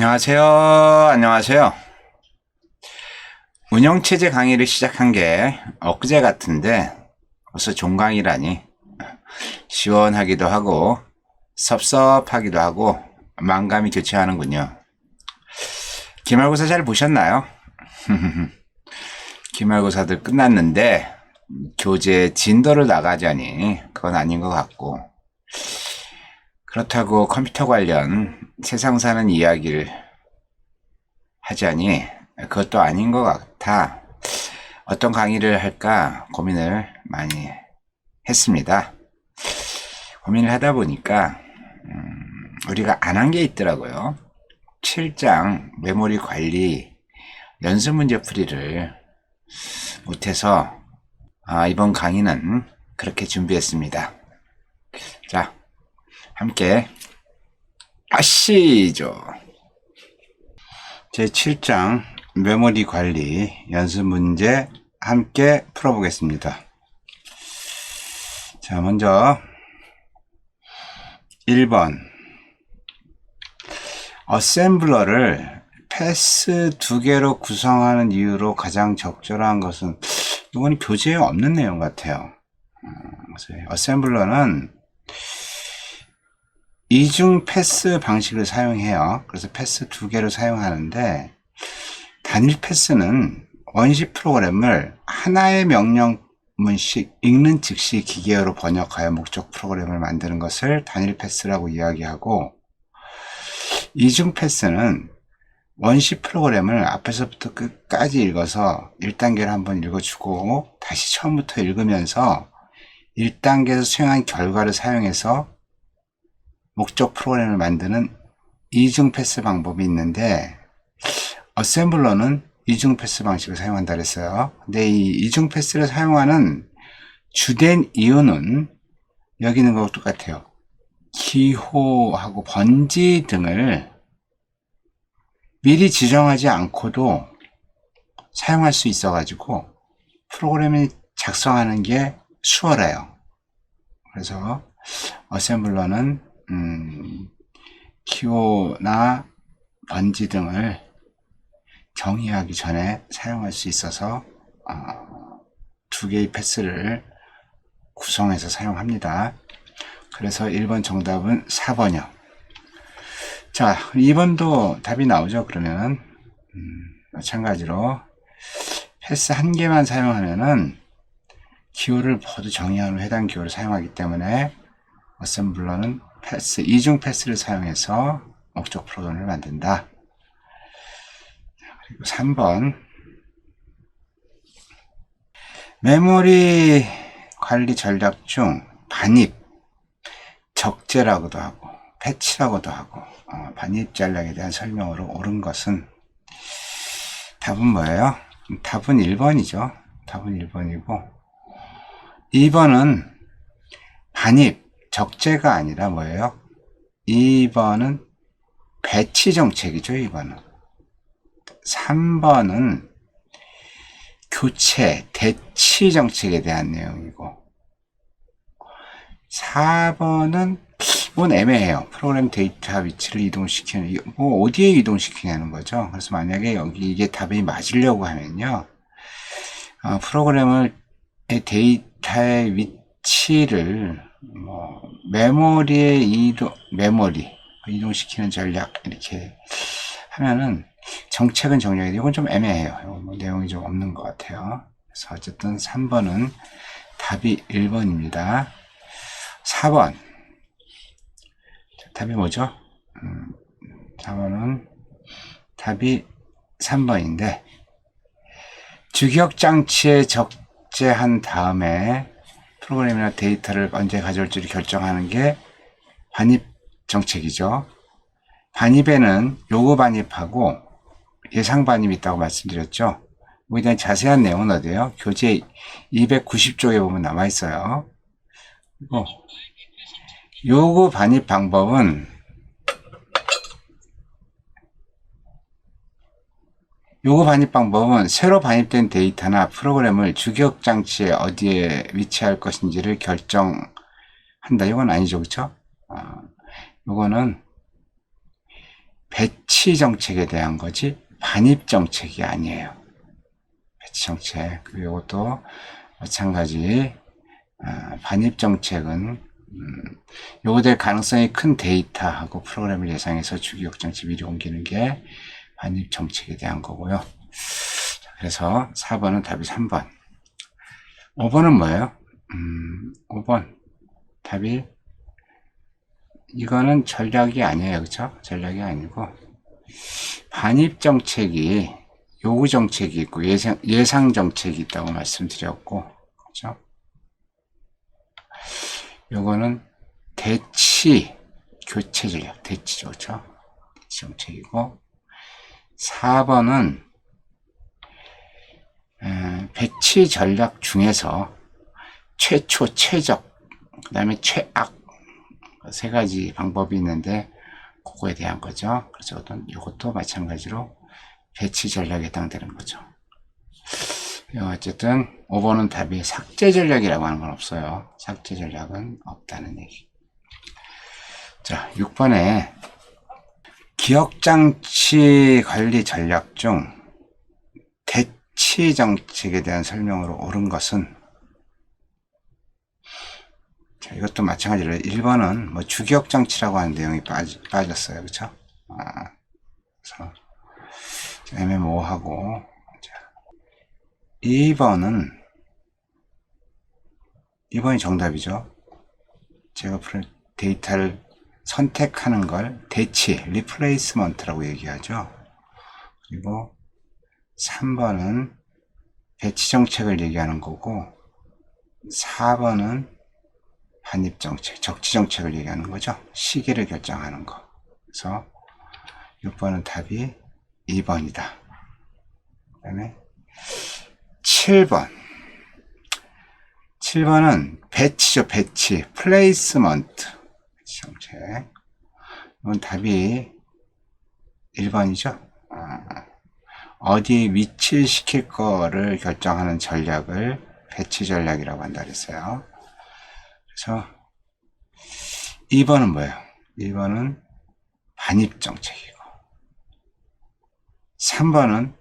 안녕하세요. 안녕하세요. 운영체제 강의를 시작한 게 엊그제 같은데 벌써 종강이라니 시원하기도 하고 섭섭하기도 하고 만감이 교차하는군요. 기말고사 잘 보셨나요? 기말고사들 끝났는데 교재 진도를 나가자니 그건 아닌 것 같고, 그렇다고 컴퓨터 관련 세상 사는 이야기를 하자니 그것도 아닌 것 같아 어떤 강의를 할까 고민을 많이 했습니다. 고민을 하다 보니까 우리가 안 한 게 있더라고요. 7장 메모리 관리 연습 문제 풀이를 못해서 이번 강의는 그렇게 준비했습니다. 자, 함께 하시죠. 제 7장 메모리 관리 연습 문제 함께 풀어보겠습니다. 자, 먼저 1번 어셈블러를 패스 2개로 구성하는 이유로 가장 적절한 것은, 이건 교재에 없는 내용 같아요. 어셈블러는 이중 패스 방식을 사용해요. 그래서 패스 2개를 사용하는데, 단일 패스는 원시 프로그램을 하나의 명령문씩 읽는 즉시 기계어로 번역하여 목적 프로그램을 만드는 것을 단일 패스라고 이야기하고, 이중 패스는 원시 프로그램을 앞에서부터 끝까지 읽어서 1단계를 한번 읽어주고 다시 처음부터 읽으면서 1단계에서 수행한 결과를 사용해서 목적 프로그램을 만드는 이중 패스 방법이 있는데, 어셈블러는 이중 패스 방식을 사용한다 그랬어요. 근데 이 이중 패스를 사용하는 주된 이유는 여기 있는 거하고 똑같아요. 기호하고 번지 등을 미리 지정하지 않고도 사용할 수 있어가지고 프로그램을 작성하는 게 수월해요. 그래서 어셈블러는 기호나 번지 등을 정의하기 전에 사용할 수 있어서 2개의 패스를 구성해서 사용합니다. 그래서 1번 정답은 4번이요. 자, 2번도 답이 나오죠. 그러면 마찬가지로 패스 1개만 사용하면은 기호를 모두 정의한 후 해당 기호를 사용하기 때문에 어셈블러는 패스, 이중 패스를 사용해서 목적 프로그램을 만든다. 그리고 3번 메모리 관리 전략 중 반입, 적재라고도 하고 패치라고도 하고 반입 전략에 대한 설명으로 옳은 것은, 답은 뭐예요? 답은 1번이죠. 답은 1번이고, 2번은 반입, 적재가 아니라 뭐예요? 2번은 배치 정책이죠. 2번은. 3번은 교체, 대치 정책에 대한 내용이고, 4번은 뭐 애매해요. 프로그램 데이터 위치를 이동시키는, 뭐 어디에 이동시키냐는 거죠. 그래서 만약에 여기 이게 답이 맞으려고 하면요, 프로그램의 데이터의 위치를 메모리에 이동시키는 전략 이렇게 하면은 정책은 정리해야 돼요. 이건 좀 애매해요. 내용이 좀 없는 것 같아요. 그래서 어쨌든 3번은 답이 1번입니다. 4번 답이 뭐죠? 4번은 답이 3번인데, 주기억장치에 적재한 다음에 프로그램이나 데이터를 언제 가져올지를 결정하는 게 반입 정책이죠. 반입에는 요구 반입하고 예상 반입이 있다고 말씀드렸죠. 이거에 대한 자세한 내용은 어디에요? 교재 290쪽에 보면 남아 있어요. 요구 반입 방법은, 새로 반입된 데이터나 프로그램을 주기억장치에 어디에 위치할 것인지를 결정한다. 이건 아니죠. 그쵸? 요거는 배치 정책에 대한 거지 반입 정책이 아니에요. 배치 정책. 그리고 이것도 마찬가지. 반입 정책은 요거 될 가능성이 큰 데이터하고 프로그램을 예상해서 주기억 장치 미리 옮기는 게 반입 정책에 대한 거고요. 그래서 4번은 답이 3번. 5번은 뭐예요? 5번 답이 이거는 전략이 아니에요. 그쵸? 전략이 아니고 반입 정책이 요구 정책이 있고 예상 정책이 있다고 말씀드렸고, 그죠? 요거는 대치 교체 전략, 대치죠. 그쵸? 대치 정책이고 4번은 배치 전략 중에서 최초, 최적, 그 다음에 최악 세 가지 방법이 있는데 그거에 대한 거죠. 그래서 이것도 마찬가지로 배치 전략에 해당되는 거죠. 어쨌든 5번은 답이 삭제 전략이라고 하는 건 없어요. 삭제 전략은 없다는 얘기. 자, 6번에 기억장치 관리 전략 중 대치 정책에 대한 설명으로 옳은 것은, 자, 이것도 마찬가지로 1번은 뭐 주기억장치라고 하는 내용이 빠졌어요. 그쵸? 그래서 애매모호하고, 2번이 정답이죠. 제가 데이터를 선택하는 걸 대치, 리플레이스먼트라고 얘기하죠. 그리고 3번은 배치 정책을 얘기하는 거고 4번은 반입 정책, 적지 정책을 얘기하는 거죠. 시기를 결정하는 거. 그래서 6번은 답이 2번이다. 그 다음에 7번은 배치죠. 배치, 플레이스먼트 배치 정책. 이건 답이 1번이죠. 어디에 위치시킬 거를 결정하는 전략을 배치 전략이라고 한다 그랬어요. 그래서 2번은 뭐예요? 2번은 반입 정책이고 3번은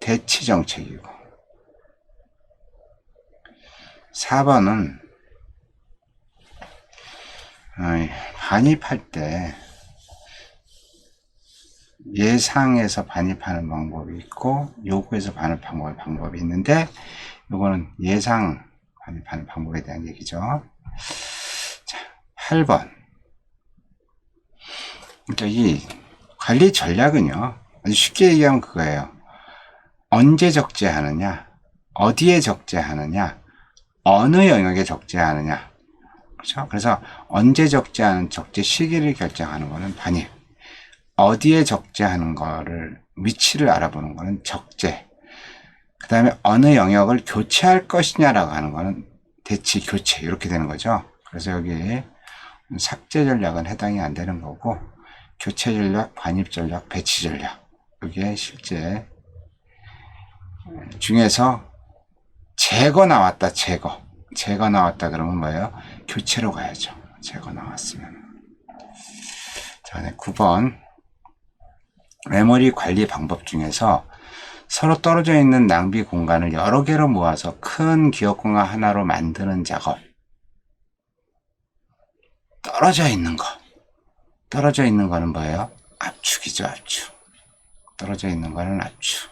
대치 정책이고 4번은 반입할 때 예상에서 반입하는 방법이 있고 요구에서 반입하는 방법이 있는데 요거는 예상 반입하는 방법에 대한 얘기죠. 자, 8번. 그러니까 이 관리 전략은요, 아주 쉽게 얘기하면 그거예요. 언제 적재하느냐, 어디에 적재하느냐, 어느 영역에 적재하느냐. 그렇죠? 그래서 언제 적재하는 적재 시기를 결정하는 거는 반입. 어디에 적재하는 거를, 위치를 알아보는 거는 적재. 그 다음에 어느 영역을 교체할 것이냐라고 하는 거는 대치, 교체, 이렇게 되는 거죠. 그래서 여기 삭제 전략은 해당이 안 되는 거고, 교체 전략, 반입 전략, 배치 전략. 이게 실제 중에서 제거 나왔다, 제거. 제거 나왔다 그러면 뭐예요? 교체로 가야죠. 제거 나왔으면. 자, 9번. 메모리 관리 방법 중에서 서로 떨어져 있는 낭비 공간을 여러 개로 모아서 큰 기억 공간 하나로 만드는 작업. 떨어져 있는 거. 떨어져 있는 거는 뭐예요? 압축이죠, 압축. 떨어져 있는 거는 압축.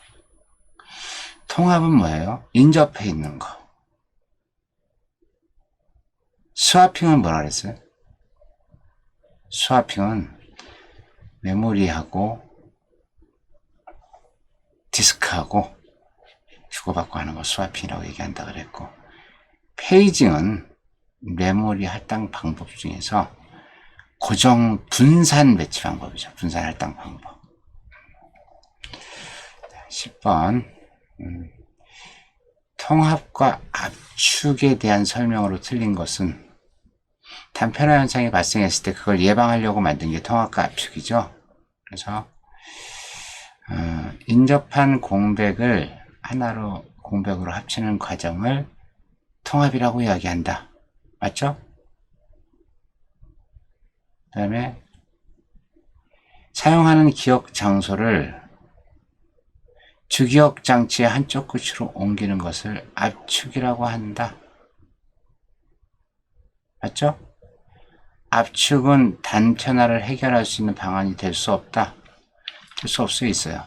통합은 뭐예요? 인접해 있는 거. 스와핑은 뭐라 그랬어요? 스와핑은 메모리하고 디스크하고 주고받고 하는 거 스와핑이라고 얘기한다 그랬고, 페이징은 메모리 할당 방법 중에서 고정 분산 배치 방법이죠. 분산 할당 방법. 10번. 통합과 압축에 대한 설명으로 틀린 것은 단편화 현상이 발생했을 때 그걸 예방하려고 만든 게 통합과 압축이죠. 그래서 인접한 공백을 하나로 공백으로 합치는 과정을 통합이라고 이야기한다. 맞죠? 그 다음에 사용하는 기억 장소를 주기억 장치의 한쪽 끝으로 옮기는 것을 압축이라고 한다. 맞죠? 압축은 단편화를 해결할 수 있는 방안이 될 수 없다. 될 수 없어 있어요.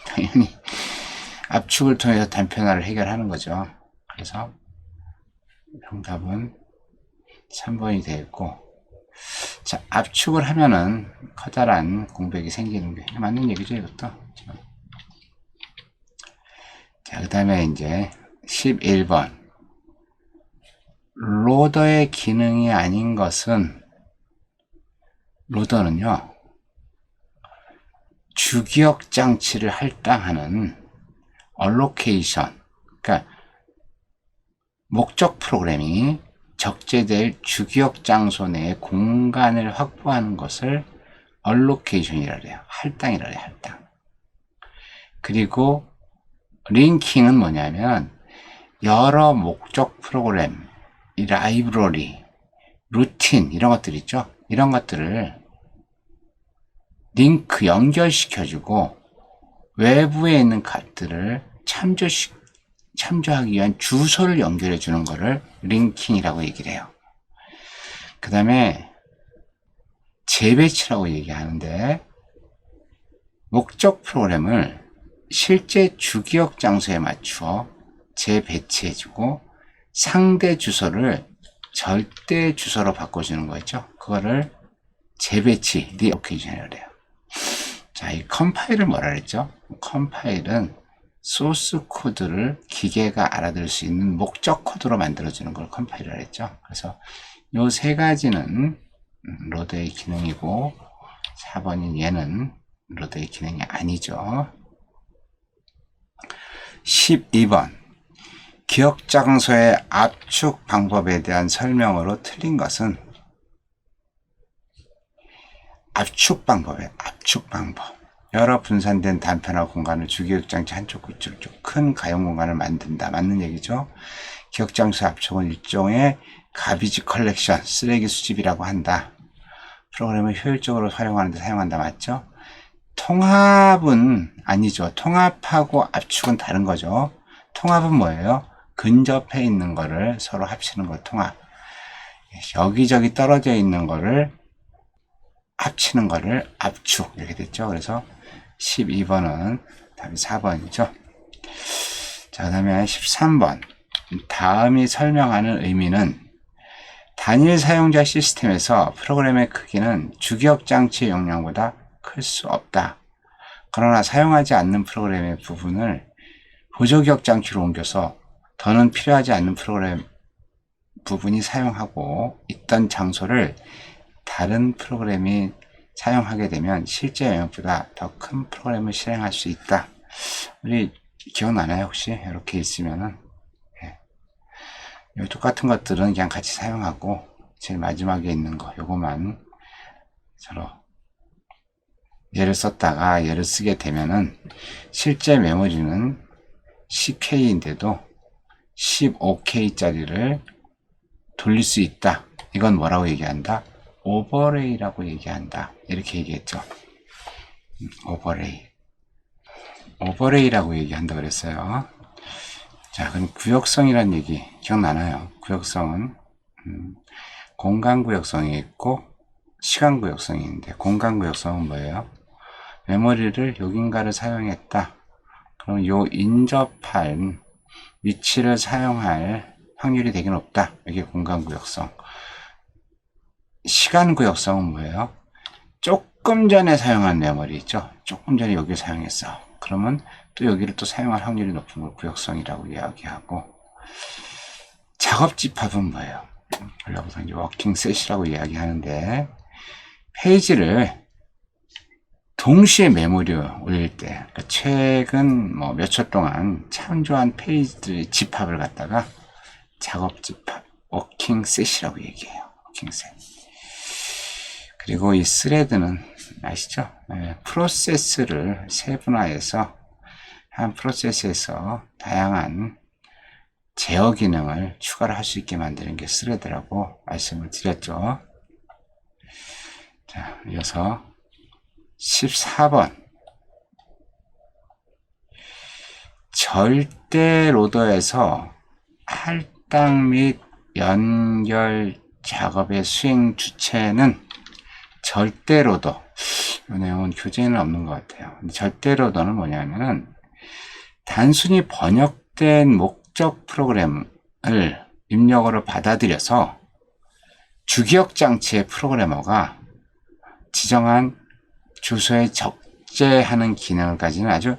당연히 압축을 통해서 단편화를 해결하는 거죠. 그래서 정답은 3번이 되겠고, 자, 압축을 하면은 커다란 공백이 생기는 게 맞는 얘기죠, 이것도. 자, 그 다음에 이제 11번. 로더의 기능이 아닌 것은, 로더는요, 주기억 장치를 할당하는 allocation, 그러니까 목적 프로그래밍이 적재될 주기억 장소 내에 공간을 확보하는 것을 allocation이라 그래요. 할당이라 그래요, 할당. 그리고 링킹은 뭐냐면 여러 목적 프로그램, 이 라이브러리, 루틴 이런 것들 있죠. 이런 것들을 링크 연결시켜주고 외부에 있는 값들을 참조하기 위한 주소를 연결해 주는 거를 링킹이라고 얘기를 해요. 그 다음에 재배치라고 얘기하는데, 목적 프로그램을 실제 주기억 장소에 맞추어 재배치해주고 상대 주소를 절대 주소로 바꿔주는 거죠. 그거를 재배치, 리오케이션이라고 해요. 자, 이 컴파일을 뭐라 그랬죠? 컴파일은 소스 코드를 기계가 알아들을 수 있는 목적 코드로 만들어주는 걸 컴파일이라고 했죠. 그래서 요 세 가지는 로드의 기능이고, 4번인 얘는 로드의 기능이 아니죠. 12번. 기억 장소의 압축 방법에 대한 설명으로 틀린 것은, 압축 방법. 여러 분산된 단편화 공간을 주기억 장치 한쪽 끝으로 큰 가용 공간을 만든다. 맞는 얘기죠. 기억 장소 압축은 일종의 가비지 컬렉션, 쓰레기 수집이라고 한다. 프로그램을 효율적으로 활용하는 데 사용한다. 맞죠? 통합은 아니죠. 통합하고 압축은 다른 거죠. 통합은 뭐예요? 근접해 있는 거를 서로 합치는 걸 통합. 여기저기 떨어져 있는 거를 합치는 거를 압축. 이렇게 됐죠. 그래서 12번은 답이 4번이죠. 자, 그 다음에 13번. 다음이 설명하는 의미는, 단일 사용자 시스템에서 프로그램의 크기는 주기억 장치의 용량보다 클 수 없다. 그러나 사용하지 않는 프로그램의 부분을 보조기억 장치로 옮겨서 더는 필요하지 않는 프로그램 부분이 사용하고 있던 장소를 다른 프로그램이 사용하게 되면 실제 영역보다 더 큰 프로그램을 실행할 수 있다. 우리 기억나나요? 혹시 이렇게 있으면은, 똑같은 것들은 그냥 같이 사용하고 제일 마지막에 있는 거 요거만 서로 얘를 썼다가 얘를 쓰게 되면은 실제 메모리는 10K인데도 15K짜리를 돌릴 수 있다. 이건 뭐라고 얘기한다? 오버레이라고 얘기한다. 이렇게 얘기했죠. 오버레이라고 얘기한다 그랬어요. 자, 그럼 구역성이라는 얘기 기억나나요? 구역성은 공간 구역성이 있고 시간 구역성이 있는데, 공간 구역성은 뭐예요? 메모리를 여긴가를 사용했다. 그럼 요 인접한 위치를 사용할 확률이 되게 높다. 이게 공간 구역성. 시간 구역성은 뭐예요? 조금 전에 사용한 메모리 있죠? 조금 전에 여기를 사용했어. 그러면 또 여기를 또 사용할 확률이 높은 걸 구역성이라고 이야기하고, 작업 집합은 뭐예요? 여기서 이제 워킹 셋이라고 이야기하는데, 페이지를 동시에 메모리에 올릴 때, 그러니까 최근 뭐 몇 초 동안 참조한 페이지들의 집합을 갖다가 작업 집합, 워킹 셋이라고 얘기해요. 워킹 셋. 그리고 이 스레드는 아시죠? 프로세스를 세분화해서 한 프로세스에서 다양한 제어 기능을 추가를 할 수 있게 만드는 게 스레드라고 말씀을 드렸죠. 자, 이어서 14번. 절대 로더에서 할당 및 연결 작업의 수행 주체는 절대 로더. 이 내용은 교재에는 없는 것 같아요. 절대 로더는 뭐냐면은 단순히 번역된 목적 프로그램을 입력어로 받아들여서 주기억 장치의 프로그래머가 지정한 주소에 적재하는 기능을 가지는 아주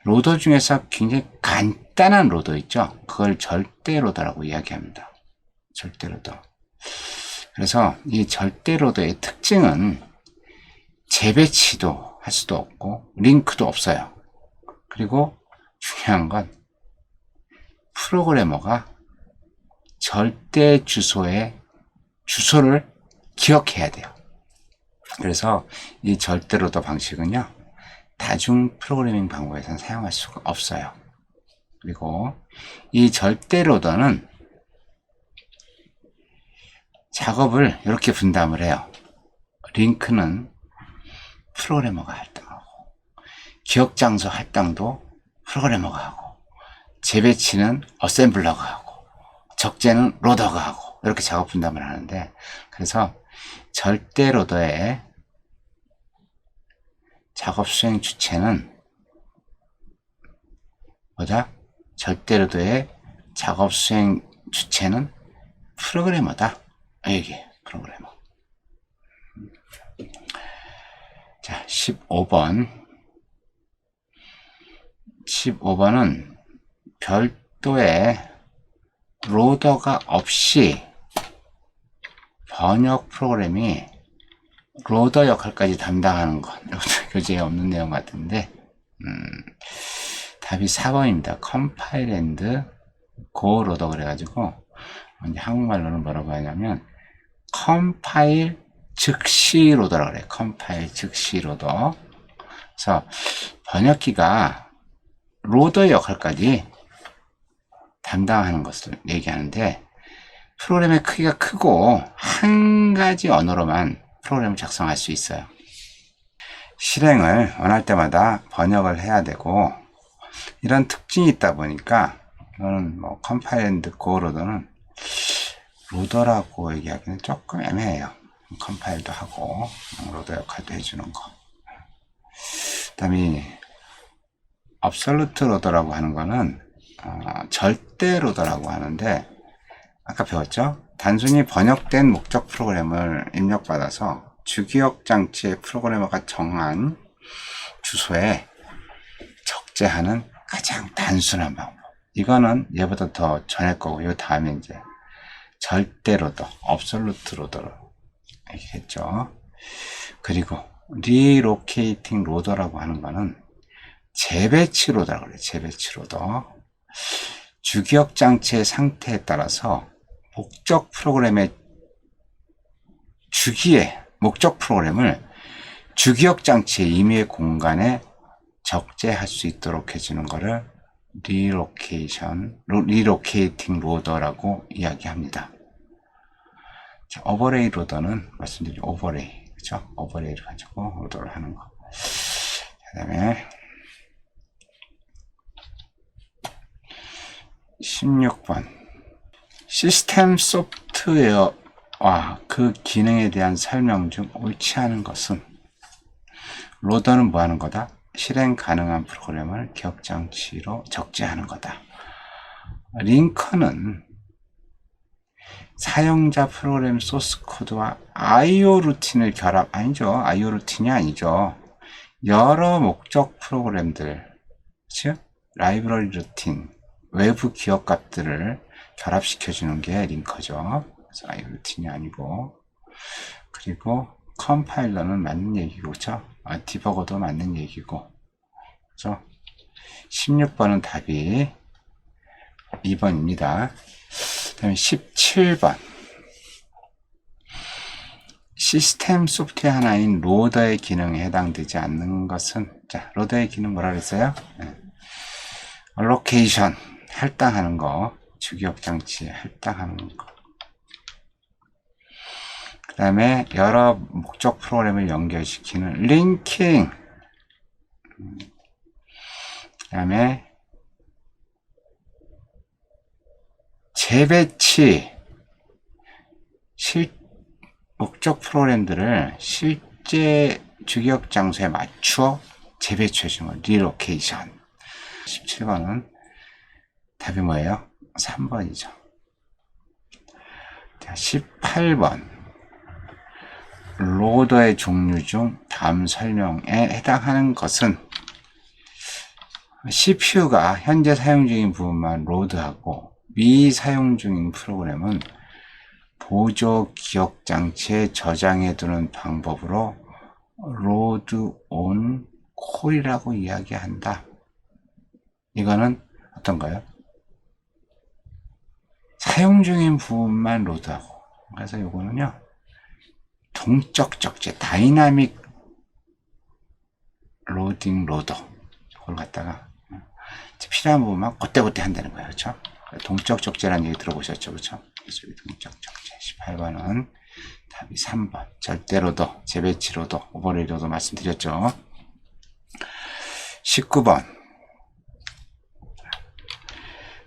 로더 중에서 굉장히 간단한 로더 있죠. 그걸 절대 로더라고 이야기합니다. 절대 로더. 그래서 이 절대 로더의 특징은 재배치도 할 수도 없고 링크도 없어요. 그리고 중요한 건 프로그래머가 절대 주소의 주소를 기억해야 돼요. 그래서 이 절대 로더 방식은요, 다중 프로그래밍 방법에서는 사용할 수가 없어요. 그리고 이 절대 로더는 작업을 이렇게 분담을 해요. 링크는 프로그래머가 할당하고, 기억 장소 할당도 프로그래머가 하고, 재배치는 어셈블러가 하고, 적재는 로더가 하고, 이렇게 작업 분담을 하는데, 그래서 절대 로더의 작업 수행 주체는 뭐다? 절대 로더의 작업 수행 주체는 프로그래머다. 이게 프로그래머. 자, 15번. 15번은 별도의 로더가 없이 번역 프로그램이 로더 역할까지 담당하는 것. 이것도 교재에 없는 내용 같은데, 답이 4번입니다. 컴파일 앤드 고 로더 그래가지고, 이제 한국말로는 뭐라고 하냐면, 컴파일 즉시 로더라고 그래요. 컴파일 즉시 로더. 그래서 번역기가 로더 역할까지 담당하는 것을 얘기하는데, 프로그램의 크기가 크고 한 가지 언어로만 프로그램을 작성할 수 있어요. 실행을 원할 때마다 번역을 해야 되고, 이런 특징이 있다 보니까 이거는 뭐 컴파일 앤드 고 로더는 로더라고 얘기하기는 조금 애매해요. 컴파일도 하고 로더 역할도 해주는 거. 그 다음에 absolute 로더라고 하는 거는 절대 로더라고 하는데, 아까 배웠죠? 단순히 번역된 목적 프로그램을 입력받아서 주기억 장치의 프로그래머가 정한 주소에 적재하는 가장 단순한 방법. 이거는 얘보다 더 전할 거고, 이 다음에 이제 절대 로더, absolute 로더로 얘기했죠. 그리고 relocating 로더라고 하는 거는 재배치 로더라고 그래요. 재배치 로더. 주기억 장치의 상태에 따라서 목적 프로그램의 목적 프로그램을 주기억 장치의 임의의 공간에 적재할 수 있도록 해주는 것을 relocating 로더라고 이야기합니다. 자, 오버레이 로더는 말씀드린 오버레이, 그렇죠? 오버레이를 가지고 로더를 하는 거. 그 다음에 16번. 시스템 소프트웨어와 그 기능에 대한 설명 중 옳지 않은 것은? 로더는 뭐 하는 거다? 실행 가능한 프로그램을 기억장치로 적재하는 거다. 링커는 사용자 프로그램 소스 코드와 IO 루틴을 아니죠. IO 루틴이 아니죠. 여러 목적 프로그램들, 즉 라이브러리 루틴, 외부 기억 값들을 결합시켜주는 게 링커죠. 그래서 IO 루틴이 아니고, 그리고 컴파일러는 맞는 얘기고, 그렇죠? 디버거도 맞는 얘기고, 그렇죠? 16번은 답이 2번입니다. 그다음에 17번. 시스템 소프트웨어 하나인 로더의 기능에 해당되지 않는 것은? 자, 로더의 기능 뭐라 그랬어요? allocation, 할당하는 거, 주기억 장치에 할당하는 거. 그 다음에 여러 목적 프로그램을 연결시키는 링킹. 그 다음에 재배치. 목적 프로그램들을 실제 주기억 장소에 맞추어 재배치해주는 리로케이션. 17번은 답이 뭐예요? 3번이죠. 자, 18번. 로더의 종류 중 다음 설명에 해당하는 것은 CPU가 현재 사용 중인 부분만 로드하고 미사용 중인 프로그램은 보조 기억 장치에 저장해 두는 방법으로 로드 온 콜이라고 이야기한다. 이거는 어떤가요? 사용 중인 부분만 로드하고, 그래서 이거는요 동적 적재 다이나믹 로딩 로더, 이걸 갖다가 필요한 부분만 그때그때 한다는 거예요. 그렇죠? 동적 적재라는 얘기 들어보셨죠? 그렇죠? 그래서 동적 적재. 18번은 답이 3번. 절대 로더, 재배치 로더, 오버레이 로더 말씀드렸죠. 19번.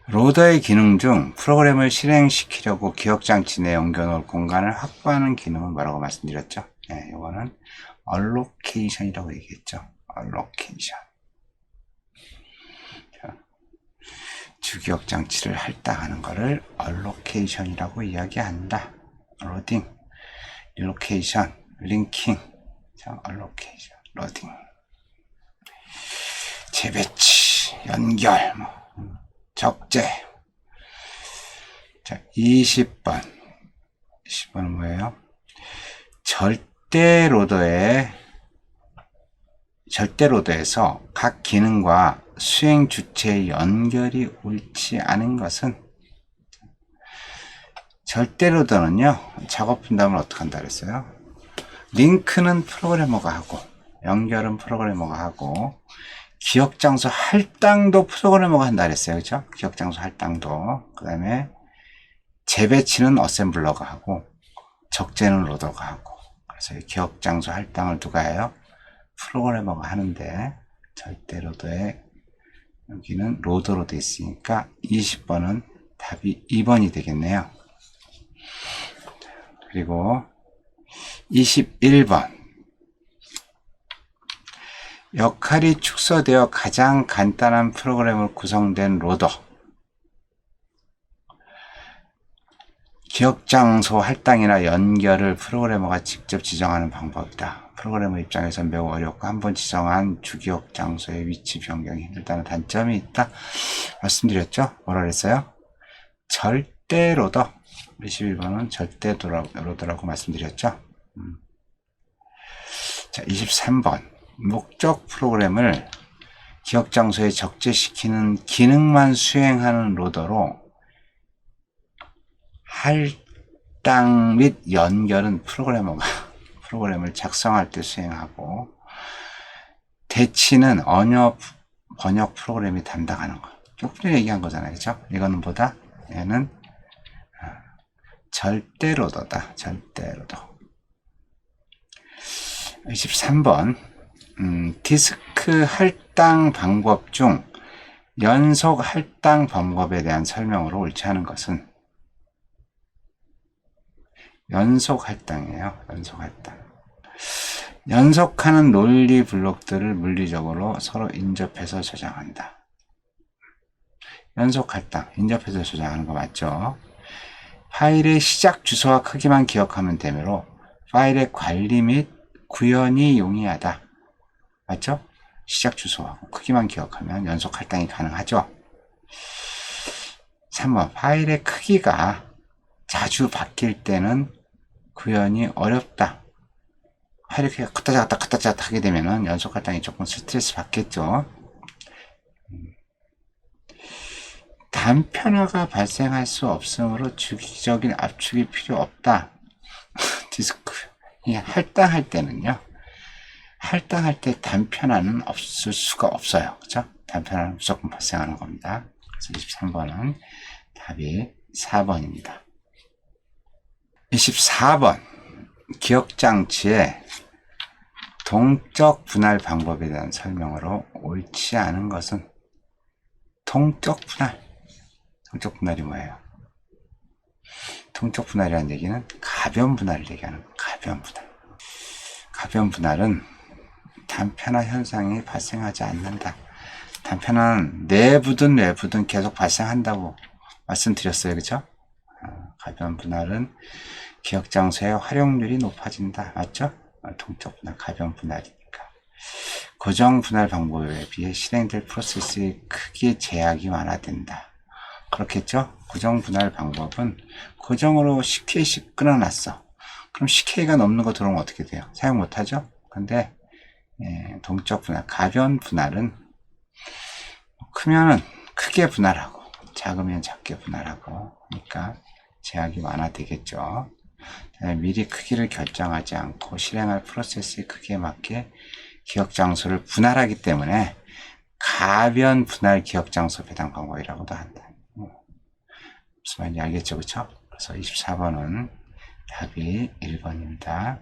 로더의 기능 중 프로그램을 실행시키려고 기억장치 내 연결놓을 공간을 확보하는 기능은 뭐라고 말씀드렸죠? 네, 이거는 allocation이라고 얘기했죠. allocation. 주기억장치를 할당하는 것을 allocation이라고 이야기한다. loading, relocation, linking, allocation, loading. 재배치, 연결, 적재. 자, 20번. 20번은 뭐예요? 절대 로더에서 각 기능과 수행 주체의 연결이 옳지 않은 것은, 절대 로더는요, 작업 분담을 어떻게 한다 그랬어요? 링크는 프로그래머가 하고, 연결은 프로그래머가 하고, 기억장소 할당도 프로그래머가 한다 그랬어요. 그죠? 기억장소 할당도. 그 다음에 재배치는 어셈블러가 하고, 적재는 로더가 하고. 그래서 기억장소 할당을 누가 해요? 프로그래머가 하는데, 절대 로더에 여기는 로더로 되어 있으니까 20번은 답이 2번이 되겠네요. 그리고 21번. 역할이 축소되어 가장 간단한 프로그램으로 구성된 로더. 기억장소 할당이나 연결을 프로그래머가 직접 지정하는 방법이다. 프로그래머 입장에서 매우 어렵고 한번 지정한 주기억 장소의 위치 변경이 힘들다는 단점이 있다. 말씀드렸죠? 뭐라 그랬어요? 절대 로더. 21번은 절대 로더라고 말씀드렸죠? 자, 23번. 목적 프로그램을 기억 장소에 적재시키는 기능만 수행하는 로더로 할당 및 연결은 프로그래머가 프로그램을 작성할 때 수행하고, 대치는 언어 번역 프로그램이 담당하는 거. 조금 전에 얘기한 거잖아요. 그죠? 이거는 보다 얘는 절대 로더다. 절대 로더. 23번. 디스크 할당 방법 중 연속 할당 방법에 대한 설명으로 옳지 않은 것은 연속 할당이에요. 연속 할당. 연속하는 논리 블록들을 물리적으로 서로 인접해서 저장한다. 연속 할당, 인접해서 저장하는 거 맞죠? 파일의 시작 주소와 크기만 기억하면 되므로 파일의 관리 및 구현이 용이하다. 맞죠? 시작 주소하고 크기만 기억하면 연속 할당이 가능하죠. 3번. 파일의 크기가 자주 바뀔 때는 구현이 어렵다. 파일의 크기가 컸다 작았다 하게 되면 연속 할당이 조금 스트레스 받겠죠. 단편화가 발생할 수 없으므로 주기적인 압축이 필요 없다. 디스크. 할당할 때는요. 할당할 때 단편화는 없을 수가 없어요. 그렇죠? 단편화는 무조건 발생하는 겁니다. 그래서 23번은 답이 4번입니다. 24번. 기억장치의 동적 분할 방법에 대한 설명으로 옳지 않은 것은 동적 분할. 동적 분할이 뭐예요? 동적 분할이라는 얘기는 가변 분할을 얘기하는 거예요. 가변 분할. 가변 분할은 단편화 현상이 발생하지 않는다. 단편화는 내부든 외부든 계속 발생한다고 말씀드렸어요. 그죠? 가변 분할은 기억 장소의 활용률이 높아진다. 맞죠? 동적 분할, 가변 분할이니까. 고정 분할 방법에 비해 실행될 프로세스의 크기 제약이 완화된다. 그렇겠죠? 고정 분할 방법은 고정으로 10K씩 끊어놨어. 그럼 10K가 넘는 거 들어오면 어떻게 돼요? 사용 못하죠? 근데 동적 분할, 가변 분할은 크면은 크게 분할하고 작으면 작게 분할하고 그러니까 제약이 완화되겠죠. 미리 크기를 결정하지 않고 실행할 프로세스의 크기에 맞게 기억 장소를 분할하기 때문에 가변 분할 기억 장소 배당 방법이라고도 한다. 무슨 말인지 알겠죠? 그쵸? 그래서 24번은 답이 1번입니다.